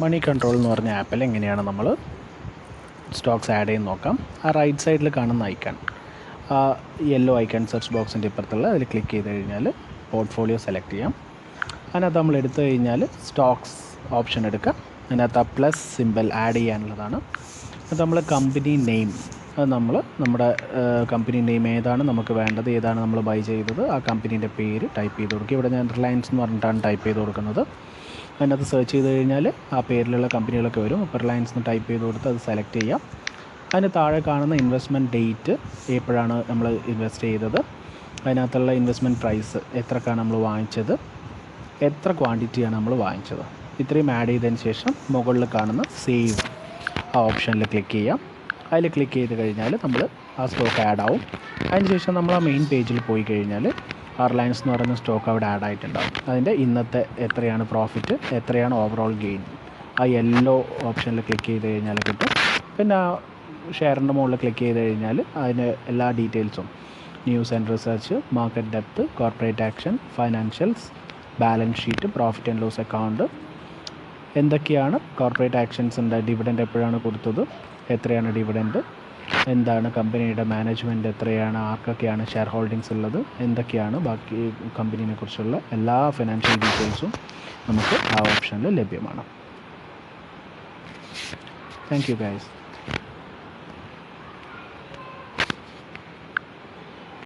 മണി control എന്ന് പറഞ്ഞ ആപ്പിൽ എങ്ങനെയാണ് നമ്മൾ സ്റ്റോക്സ് ആഡ് ചെയ്ത് നോക്കാം. ആ റൈറ്റ് സൈഡിൽ കാണുന്ന ഐക്കൺ, ആ യെല്ലോ ഐക്കൺ സെർച്ച് ബോക്സിൻ്റെ ഇപ്പുറത്തുള്ള അതിൽ ക്ലിക്ക് ചെയ്ത് കഴിഞ്ഞാൽ പോർട്ട്ഫോളിയോ സെലക്ട് ചെയ്യാം. അതിനകത്ത് നമ്മൾ എടുത്തു കഴിഞ്ഞാൽ സ്റ്റോക്സ് ഓപ്ഷൻ എടുക്കുക. അതിനകത്ത് ആ പ്ലസ് സിമ്പൽ ആഡ് ചെയ്യാനുള്ളതാണ്. അത് നമ്മൾ കമ്പനി നെയിം, അത് നമ്മൾ നമ്മുടെ കമ്പനി നെയിം ഏതാണ് നമുക്ക് വേണ്ടത്, ഏതാണ് നമ്മൾ ബൈ ചെയ്തത്, ആ കമ്പനീൻ്റെ പേര് ടൈപ്പ് ചെയ്ത് കൊടുക്കുക. ഇവിടെ ഞാൻ റിലയൻസ് എന്ന് പറഞ്ഞിട്ടാണ് ടൈപ്പ് ചെയ്ത് കൊടുക്കുന്നത്. അതിനകത്ത് സെർച്ച് ചെയ്ത് കഴിഞ്ഞാൽ ആ പേരിലുള്ള കമ്പനികളൊക്കെ വരും. അപ്പോൾ റിലയൻസ് എന്ന് ടൈപ്പ് ചെയ്ത് കൊടുത്ത് അത് സെലക്ട് ചെയ്യാം. അതിന് താഴെ കാണുന്ന ഇൻവെസ്റ്റ്മെൻറ്റ് ഡേറ്റ്, എപ്പോഴാണ് നമ്മൾ ഇൻവെസ്റ്റ് ചെയ്തത്, അതിനകത്തുള്ള ഇൻവെസ്റ്റ്മെൻറ്റ് പ്രൈസ്, എത്രക്കാണ് നമ്മൾ വാങ്ങിച്ചത്, എത്ര ക്വാണ്ടിറ്റിയാണ് നമ്മൾ വാങ്ങിച്ചത്, ഇത്രയും ആഡ് ചെയ്തതിന് ശേഷം മുകളിൽ കാണുന്ന സേവ് ആ ഓപ്ഷനിൽ ക്ലിക്ക് ചെയ്യാം. അതിൽ ക്ലിക്ക് ചെയ്ത് കഴിഞ്ഞാൽ നമ്മൾ ആ സ്റ്റോക്ക് ആഡ് ആവും. അതിനുശേഷം നമ്മൾ ആ മെയിൻ പേജിൽ പോയി കഴിഞ്ഞാൽ ആ റിലയൻസ് എന്ന് പറയുന്ന സ്റ്റോക്ക് അവിടെ ആഡ് ആയിട്ടുണ്ടാവും. അതിൻ്റെ ഇന്നത്തെ എത്രയാണ് പ്രോഫിറ്റ്, എത്രയാണ് ഓവറോൾ ഗെയിൻ, ആ യെല്ലോ ഓപ്ഷനിൽ ക്ലിക്ക് ചെയ്ത് കഴിഞ്ഞാൽ കിട്ടും. പിന്നെ ആ ഷെയറിൻ്റെ മുകളിൽ ക്ലിക്ക് ചെയ്ത് കഴിഞ്ഞാൽ അതിന് എല്ലാ ഡീറ്റെയിൽസും, news and research, market depth, corporate action, financials, balance sheet, profit and loss account, എന്തൊക്കെയാണ് കോർപ്പറേറ്റ് ആക്ഷൻസിൻ്റെ, ഡിവിഡൻഡ് എപ്പോഴാണ് കൊടുത്തത്, എത്രയാണ് ഡിവിഡൻഡ്, എന്താണ് കമ്പനിയുടെ മാനേജ്മെൻറ്റ് എത്രയാണ്, ആർക്കൊക്കെയാണ് ഷെയർ ഹോൾഡിങ്സ് ഉള്ളത്, എന്തൊക്കെയാണ് ബാക്കി കമ്പനീനെ കുറിച്ചുള്ള എല്ലാ ഫിനാൻഷ്യൽ ഡീറ്റെയിൽസും നമുക്ക് ആ ഓപ്ഷനിൽ ലഭ്യമാണ്. Thank you guys.